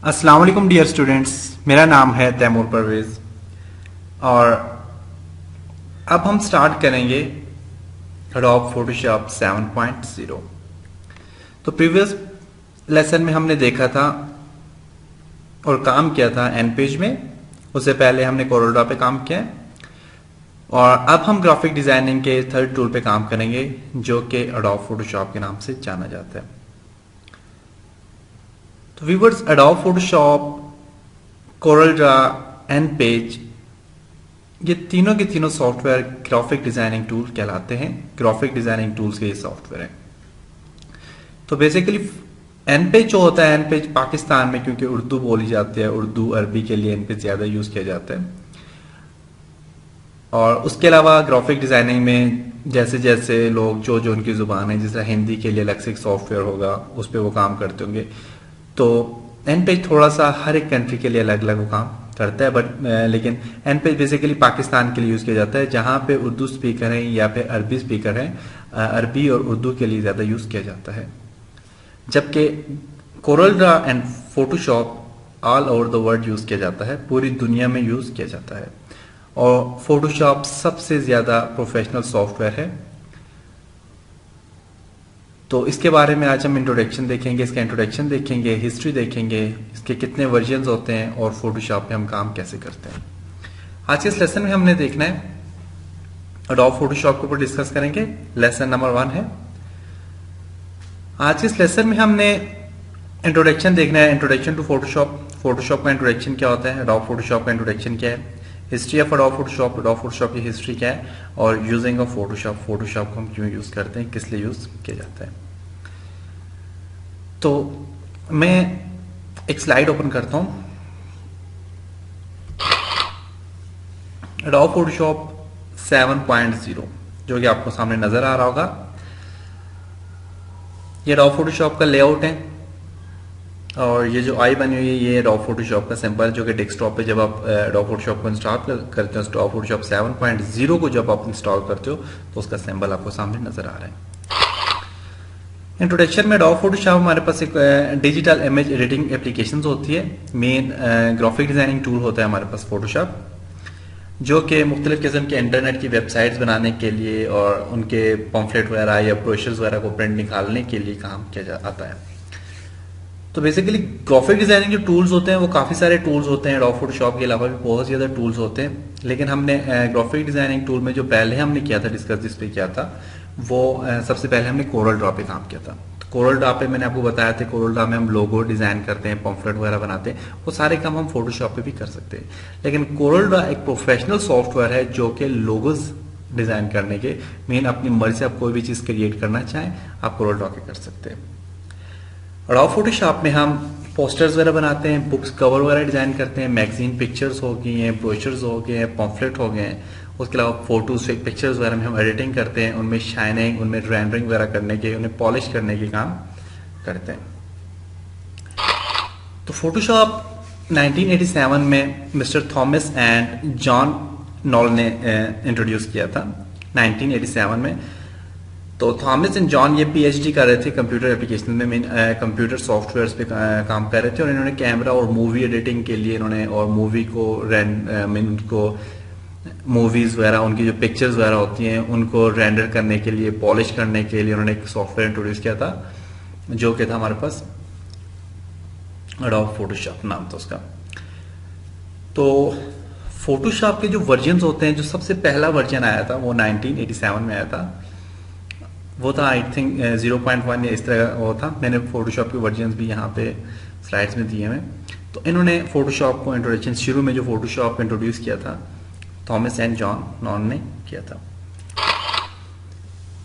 अस्सलाम वालेकुम dear students, मेरा नाम है तैमूर परवेज और अब हम स्टार्ट करेंगे एडोब फोटोशॉप 7.0। तो प्रीवियस लेसन में हमने देखा था और काम किया था एन पेज में। उससे पहले हमने कोरल ड्रॉ पे काम किया और अब हम ग्राफिक डिजाइनिंग के थर्ड टूल पे काम करेंगे जो कि एडोब फोटोशॉप के नाम से जाना जाता है। तो viewers, Adobe Photoshop, Corel Draw, InPage, ये तीनों के तीनों सॉफ्टवेयर ग्राफिक डिजाइनिंग टूल कहलाते हैं। ग्राफिक डिजाइनिंग टूल्स के ये सॉफ्टवेयर हैं। तो बेसिकली एन पेज जो होता है, एन पेज पाकिस्तान में क्योंकि उर्दू बोली जाती है, उर्दू अरबी के लिए एन पेज ज्यादा यूज किया जाता है। और उसके अलावा ग्राफिक डिजाइनिंग में जैसे जैसे लोग जो जो उनकी जुबान है, जिस तरह हिंदी के लिए अलग से एक सॉफ्टवेयर होगा, उस पर वो काम करते होंगे। तो एन पेज थोड़ा सा हर एक कंट्री के लिए अलग अलग वो काम करता है, लेकिन एन पेज बेसिकली पाकिस्तान के लिए यूज किया जाता है, जहां पे उर्दू स्पीकर हैं या फिर अरबी स्पीकर हैं। अरबी और उर्दू के लिए ज्यादा यूज किया जाता है, जबकि Corel Draw and Photoshop all over the world use किया जाता है, पूरी दुनिया में यूज किया जाता है। और फोटोशॉप सबसे ज्यादा प्रोफेशनल सॉफ्टवेयर है। तो इसके बारे में आज हम इंट्रोडक्शन देखेंगे, इसका इंट्रोडक्शन देखेंगे, हिस्ट्री देखेंगे, इसके कितने वर्जन्स होते हैं और फोटोशॉप में हम काम कैसे करते हैं। आज के इस लेसन में हमने देखना है, एडोब फोटोशॉप के ऊपर डिस्कस करेंगे। लेसन नंबर 1 है। आज के इस लेसन में हमने इंट्रोडक्शन देखना है, इंट्रोडक्शन टू फोटोशॉप। फोटोशॉप का इंट्रोडक्शन क्या होता है, एडोब फोटोशॉप का इंट्रोडक्शन क्या है, history of adobe Photoshop, adobe Photoshop की हिस्ट्री क्या है, और यूजिंग ऑफ फोटोशॉप, फोटोशॉप को हम क्यों यूज करते हैं, किस लिए यूज किया जाता है। तो मैं एक स्लाइड ओपन करता हूं। एडोब फोटोशॉप 7.0 जो कि आपको सामने नजर आ रहा होगा, ये एडोब फोटोशॉप का लेआउट है। और ये जो आई बनी हुई है, ये एडोब फोटोशॉप का सिंबल, जो कि डेस्कटॉप पे जब आप एडोब फोटोशॉप को इंस्टॉल करते हो, एडोब फोटोशॉप 7.0 को जब आप इंस्टॉल करते हो तो उसका सिंबल आपको सामने नजर आ रहा है। इंट्रोडक्शन में एडोब फोटोशॉप हमारे पास एक डिजिटल इमेज एडिटिंग एप्लीकेशंस होती है। मेन ग्राफिक डिजाइनिंग टूल होता है हमारे पास फोटोशॉप, जो कि मुख्तलिफ किस्म के इंटरनेट की वेबसाइट्स बनाने के लिए और उनके पम्फलेट वगैरह या ब्रोशर्स वगैरह को प्रिंट निकालने के लिए काम किया आता है। तो बेसिकली ग्राफिक डिजाइनिंग जो टूल्स होते हैं वो काफी सारे टूल्स होते हैं। एडोब फोटोशॉप के अलावा भी बहुत ज्यादा टूल्स होते हैं, लेकिन हमने ग्राफिक डिजाइनिंग टूल में जो पहले हमने किया था, डिस्कस जिस पे किया था, वो सबसे पहले हमने कोरल ड्रॉ पे काम किया था। तो कोरल ड्रॉ पे मैंने आपको बताया था, कोरल ड्रॉ में हम लोगो डिजाइन करते हैं, पम्फलेट वगैरह बनाते हैं, वो सारे काम हम फोटोशॉप पे भी कर सकते हैं। लेकिन कोरल ड्रॉ एक प्रोफेशनल सॉफ्टवेयर है जो कि लोगोज डिजाइन करने के, मेन अपनी मर्जी से आप कोई भी चीज क्रिएट करना चाहें आप कोरल ड्रॉ के कर सकते हैं। एडोब फोटोशॉप में हम पोस्टर्स वगैरह बनाते हैं, बुक्स कवर वगैरह डिजाइन करते हैं, मैगजीन पिक्चर्स हो गई हैं, ब्रोशर्स हो गए हैं, पॉम्फलेट हो गए हैं। उसके अलावा फोटोज, फेक पिक्चर्स वगैरह में हम एडिटिंग करते हैं, उनमें शाइनिंग, उनमें रेंडरिंग वगैरह करने के, उन्हें पॉलिश करने के काम करते हैं। तो फोटोशॉप 1987 में mister Thomas and John knoll ने इंट्रोड्यूस किया था 1987 में। तो थॉमस एंड जॉन ये पीएचडी कर रहे थे कंप्यूटर एप्लीकेशन में, कंप्यूटर सॉफ्टवेयर्स पे काम कर रहे थे। और इन्होंने कैमरा और मूवी एडिटिंग के लिए इन्होंने, और मूवी को उनको मूवीज वगैरह, उनकी जो पिक्चर्स वगैरह होती हैं उनको रेंडर करने के लिए, पॉलिश करने के लिए उन्होंने एक सॉफ्टवेयर इंट्रोड्यूस किया था, जो कि था हमारे पास एडोब फोटोशॉप नाम था उसका। तो फोटोशॉप के जो वर्जन होते हैं, जो सबसे पहला वर्जन आया था वो 1987 में आया था, वो था आई थिंक 0.1 या इस तरह वो था। मैंने फोटोशॉप के वर्जन भी यहाँ पे स्लाइड्स में दिए हैं। तो इन्होंने फोटोशॉप को इंट्रोडक्शन, शुरू में जो फोटोशॉप इंट्रोड्यूस किया था थॉमस एंड जॉन नॉन ने किया था।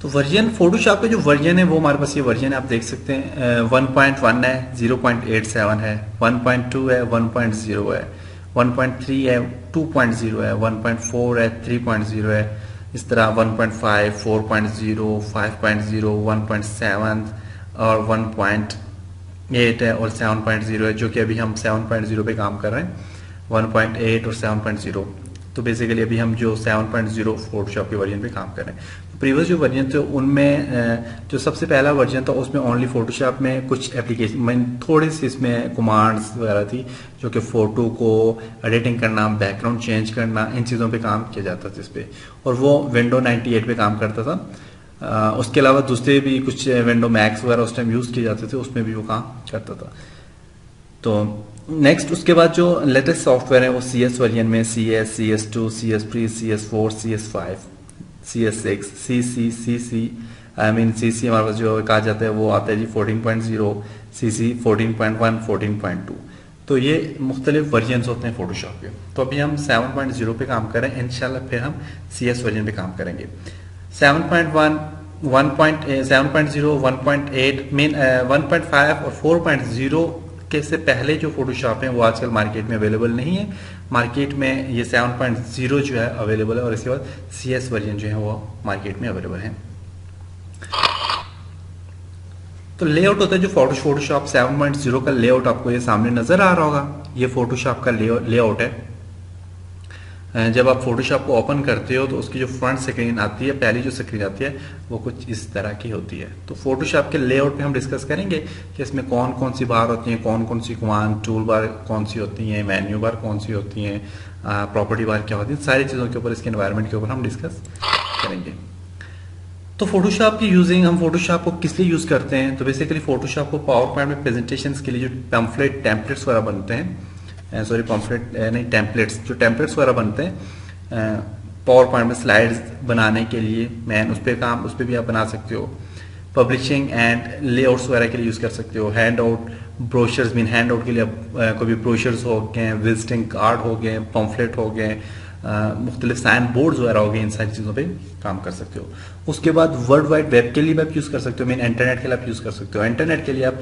तो वर्जन, फोटोशॉप के जो वर्जन है वो हमारे पास ये वर्जन है, आप देख सकते हैं 1.1 है, 0.87 है, 1.2 है, 1.0 है, 1.3 है, 2.0 है, 1.4 है, 3.0 है, इस तरह 1.5, 4.0, 5.0, 1.7 और 1.8 है और 7.0 है, जो कि अभी हम 7.0 पे काम कर रहे हैं। 1.8 और 7.0, तो बेसिकली अभी हम जो 7.0 फोटोशॉप के वर्जन पे काम कर रहे हैं। तो प्रीवियस जो वर्जन थे उनमें जो सबसे पहला वर्जन था उसमें ओनली फोटोशॉप में कुछ एप्लीकेशन में थोड़ी सी इसमें कमांड्स वगैरह थी जो कि फोटो को एडिटिंग करना, बैकग्राउंड चेंज करना, इन चीज़ों पे काम किया जाता था इस पे, और वो विंडो 98 पे काम करता था। उसके अलावा दूसरे भी कुछ विंडो मैक्स वगैरह उस टाइम यूज़ किए जाते थे, उसमें भी वो काम करता था। तो नेक्स्ट उसके बाद जो लेटेस्ट सॉफ्टवेयर है वो CS वर्जन में CS, CS2, CS3, CS4, CS5, CS6, CC CC हमारे पास जो कहा जाता है वो आता है जी 14.0, CC 14.1, 14.2। तो ये मुख्तलिफ वर्जन्स होते हैं फोटोशॉप के। तो अभी हम 7.0 पे काम कर रहे हैं, इंशाल्लाह फिर हम CS वर्जन पे काम करेंगे। 7.1, 7.0, 1.8 मेन 1.5 और 4.0 के से पहले जो फोटोशॉप है वो आजकल मार्केट में अवेलेबल नहीं है। मार्केट में ये 7.0 जो है अवेलेबल है, और इसके बाद CS वर्जन जो है वो मार्केट में अवेलेबल है। तो लेआउट होता है जो फोटोशॉप 7.0 का लेआउट आपको ये सामने नजर आ रहा होगा, ये फोटोशॉप का लेआउट है। जब आप फोटोशॉप को ओपन करते हो तो उसकी जो फ्रंट स्क्रीन आती है, पहली जो स्क्रीन आती है वो कुछ इस तरह की होती है। तो फोटोशॉप के लेआउट पे हम डिस्कस करेंगे कि इसमें कौन कौन सी बार होती हैं, कौन कौन सी कमांड, टूल बार कौन सी होती हैं, मेन्यू बार कौन सी होती हैं, प्रॉपर्टी बार क्या होती है, सारी चीज़ों के ऊपर, इसके एनवायरनमेंट के ऊपर हम डिस्कस करेंगे। तो फोटोशॉप की यूजिंग, हम फोटोशॉप को किस लिए यूज़ करते हैं? तो बेसिकली फोटोशॉप को पावर पॉइंट में प्रेजेंटेशंस के लिए जो पैम्फलेट टेम्पलेट्स वगैरह बनते हैं, सॉरी पम्फलेट नहीं टेम्पलेट्स, जो टेम्पलेट्स वगैरह बनते हैं पावर पॉइंट में स्लाइड्स बनाने के लिए, उस पर भी आप बना सकते हो। पब्लिशिंग एंड लेआउट्स वगैरह के लिए यूज़ कर सकते हो। Hand out brochures, hand out के लिए कोई भी ब्रोशर्स हो गए, विजिटिंग कार्ड हो गए, पम्फलेट हो गए, मुख्तलिफ साइन बोर्ड्स वगैरह हो गए, इन सारी चीज़ों पे काम कर सकते हो। उसके बाद वर्ल्ड वाइड वेब के लिए भी आप यूज़ कर सकते हो, इंटरनेट के लिए आप यूज़ कर सकते हो। इंटरनेट के लिए आप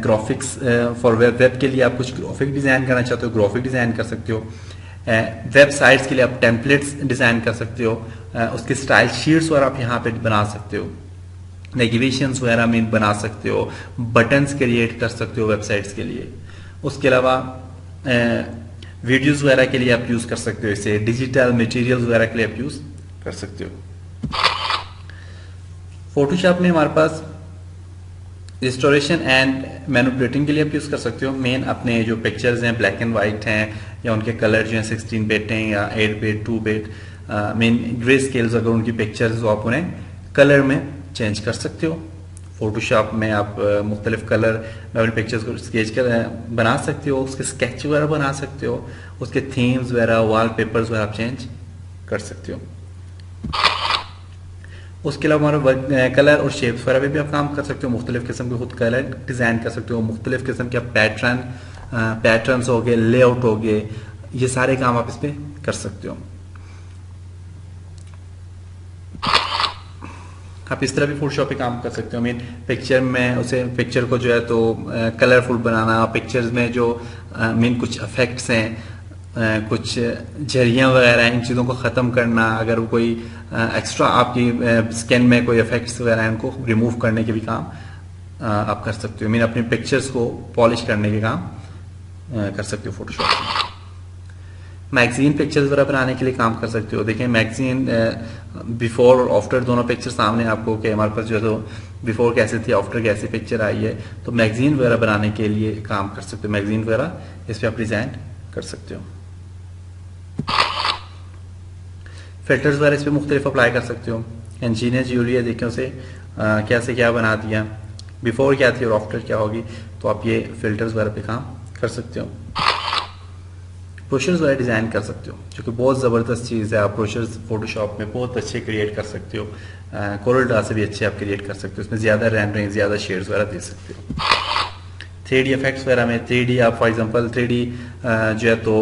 ग्राफिक्स फॉर वेब के लिए आप कुछ ग्राफिक डिज़ाइन करना चाहते हो, ग्राफिक डिज़ाइन कर सकते हो। वेबसाइट्स के लिए आप टेम्पलेट्स डिज़ाइन कर सकते हो, उसके स्टाइल शीट्स वगैरह आप यहाँ पे बना सकते हो, नेविगेशंस वगैरह में बना सकते हो, बटन्स क्रिएट कर सकते हो वेबसाइट्स के लिए। उसके अलावा वीडियोस वगैरह के लिए आप यूज़ कर सकते हो, इसे डिजिटल मटेरियल्स वगैरह के लिए आप यूज़ कर सकते हो। फोटोशॉप में हमारे पास रिस्टोरेशन एंड मैनिपुलेटिंग के लिए आप यूज़ कर सकते हो। मेन अपने जो पिक्चर्स हैं ब्लैक एंड वाइट हैं, या उनके कलर जो हैं 16 बिट हैं या 8 bit, 2 bit, main grey scales अगर उनकी पिक्चर्स हो आप उन्हें कलर में चेंज कर सकते हो। फोटोशॉप में आप मुख्तलिफ कलर में अपने पिक्चर्स को स्केच कर बना सकते हो, उसके स्केच वगैरह बना सकते हो, उसके थीम्स वगैरह, वॉल पेपर्स वगैरह आप चेंज कर सकते हो। उसके अलावा हमारा कलर और शेप्स वगैरह भी आप काम कर सकते हो, मुख्तलिफ किस्म के खुद कलर डिज़ाइन कर सकते हो, मुख्तलिफ किस्म के पैटर्न्स हो गए, लेआउट हो गए, ये सारे काम आप इस पर कर सकते हो। आप इस तरह भी फोटोशॉप पे काम कर सकते हो। पिक्चर में उसे पिक्चर को जो है तो कलरफुल बनाना, पिक्चर्स में जो कुछ इफेक्ट्स हैं, कुछ झरियाँ वगैरह हैं, इन चीज़ों को ख़त्म करना, अगर कोई एक्स्ट्रा आपकी स्किन में कोई इफेक्ट्स वगैरह हैं उनको रिमूव करने के भी काम आप कर सकते हो। अपनी पिक्चर्स को पॉलिश करने के काम कर सकते हो फोटोशॉप में। मैगजीन पिक्चर्स वगैरह बनाने के लिए काम कर सकते हो। देखें मैगजीन बिफोर और आफ्टर दोनों पिक्चर सामने आपको कि हमारे पास जो है तो बिफोर कैसे थी, आफ्टर कैसी पिक्चर आई है, तो मैगजीन वगैरह बनाने के लिए काम कर सकते हो। मैगजीन वगैरह इस पर आप डिज़ाइन कर सकते हो। फिल्टर्स वगैरह इस पर मुख्तलिफ अप्लाई कर सकते हो। इंजीनियर जूलिया देखें उसे क्या से क्या बना दिया, बिफोर क्या थी और आफ्टर क्या होगी, तो आप ये फिल्टर्स वगैरह पे काम कर सकते हो। ब्रोशर्स वगैरह डिज़ाइन कर सकते हो, जो कि बहुत ज़बरदस्त चीज़ है। आप ब्रोशर्स फोटोशॉप में बहुत अच्छे क्रिएट कर सकते हो, कोरल ड्रा से भी अच्छे आप क्रिएट कर सकते हो, उसमें ज़्यादा रेंडरिंग, ज़्यादा शेड्स वगैरह दे सकते हो। 3D इफेक्ट्स वगैरह में 3D आप फॉर एग्जांपल 3D जो है तो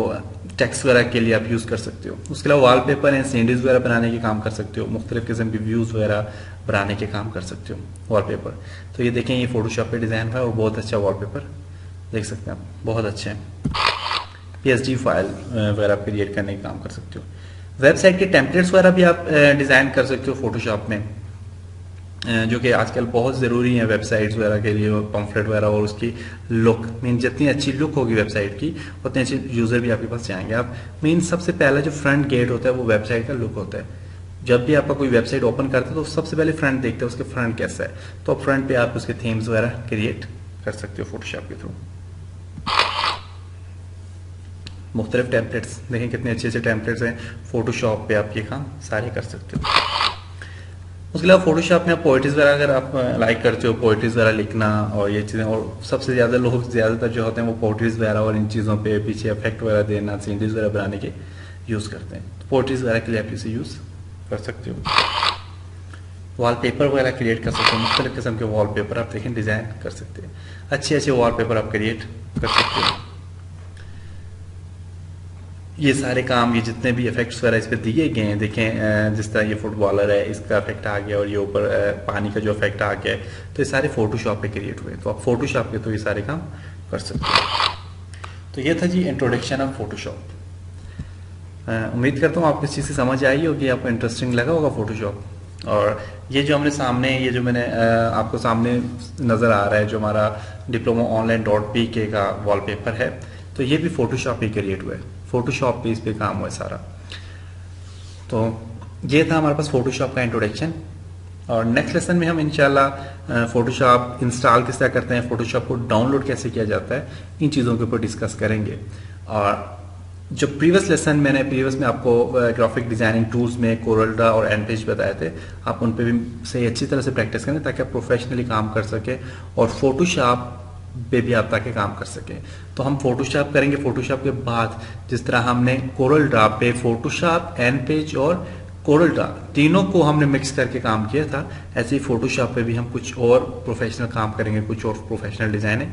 टेक्स्ट वगैरह के लिए आप यूज़ कर सकते हो। उसके अलावा वॉलपेपर एंड सीनरीज वगैरह बनाने के काम कर सकते हो, मुख्तलिफ किस्म के व्यूज़ वगैरह बनाने के काम कर सकते हो वॉलपेपर। तो ये देखें ये फोटोशॉप पे डिज़ाइन हुआ है और बहुत अच्छा वॉलपेपर देख सकते हैं आप, बहुत अच्छे हैं। PSD फाइल वगैरह क्रिएट करने का काम कर सकते हो। वेबसाइट के टेम्पलेट्स वगैरह भी आप डिज़ाइन कर सकते हो फोटोशॉप में, जो कि आजकल बहुत ज़रूरी है वेबसाइट्स वगैरह के लिए, पम्फलेट वगैरह, और उसकी लुक जितनी अच्छी लुक होगी वेबसाइट की उतने अच्छे यूज़र भी आपके पास जाएंगे। आप सबसे पहला जो फ्रंट गेट होता है वो वेबसाइट का लुक होता है। जब भी आपका कोई वेबसाइट ओपन करते हैं तो सबसे पहले फ्रंट देखते हैं उसके फ्रंट कैसा है, तो आप फ्रंट पे आप उसके थीम्स वगैरह क्रिएट कर सकते हो फोटोशॉप के थ्रू। मुख्तलिफ टेम्पलेट्स देखें कितने अच्छे अच्छे टेम्पलेट्स हैं, फोटोशॉप पे आप ये काम सारे कर सकते हो। उसके अलावा फोटोशॉप में आप पोइट्रीज वगैरह अगर आप लाइक करते हो, पोइट्रीज वगैरह लिखना और ये चीज़ें, और सबसे ज़्यादा लोग ज़्यादातर जो होते हैं वो पोइट्रीज वगैरह और इन चीज़ों पे पीछे इफेक्ट वगैरह देना, सीनरीज वगैरह बनाने के यूज़ करते हैं। तो पोइट्रीज वगैरह के लिए आप इसे यूज़ कर सकते हो। वॉलपेपर वगैरह क्रिएट कर सकते हो, मुख्तलिफ किस्म के वॉलपेपर आप देखें डिज़ाइन कर सकते हैं, अच्छे अच्छे वॉलपेपर आप क्रिएट कर सकते हो। ये सारे काम, ये जितने भी इफेक्ट्स वगैरह इस पर दिए गए हैं, देखें जिस तरह ये फुटबॉलर है इसका इफेक्ट आ गया और ये ऊपर पानी का जो इफेक्ट आ गया है, तो ये सारे फोटोशॉप पे क्रिएट हुए, तो आप फोटोशॉप के तो ये सारे काम कर सकते हो। तो ये था जी इंट्रोडक्शन ऑफ फोटोशॉप। उम्मीद करता हूँ आपको इस चीज़ से समझ आई होगी, आपको इंटरेस्टिंग लगा होगा फोटोशॉप। और ये जो हमने सामने, ये जो मैंने आपको सामने नज़र आ रहा है जो हमारा diploma-online.pk का वॉलपेपर है, तो ये भी फोटोशॉप पे क्रिएट हुआ है, फोटोशॉप पे इस पे काम हुआ है सारा। तो ये था हमारे पास फोटोशॉप का इंट्रोडक्शन। और नेक्स्ट लेसन में हम इंशाल्लाह फोटोशॉप इंस्टॉल किस तरह करते हैं, फोटोशॉप को डाउनलोड कैसे किया जाता है, इन चीज़ों के ऊपर डिस्कस करेंगे। और जो प्रीवियस लेसन मैंने प्रीवियस में आपको ग्राफिक डिजाइनिंग टूल्स में कोरल ड्रा और एनपेज बताए थे, आप उन पे भी सही अच्छी तरह से प्रैक्टिस करें ताकि आप प्रोफेशनली काम कर सके और फोटोशॉप पे भी आप ताकि काम कर सके। तो हम फोटोशॉप करेंगे, फोटोशॉप के बाद जिस तरह हमने कोरल ड्रा पे फोटोशॉप, एनपेज और कोरल ड्रा तीनों को हमने मिक्स करके काम किया था, ऐसे ही फोटोशॉप पे भी हम कुछ और प्रोफेशनल काम करेंगे, कुछ और प्रोफेशनल डिजाइनिंग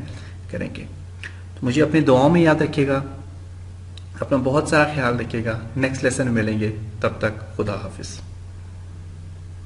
करेंगे। तो मुझे अपनी दुआओं में याद रखिएगा, अपना बहुत सारा ख्याल रखिएगा। नेक्स्ट लेसन में मिलेंगे, तब तक खुदा हाफिज।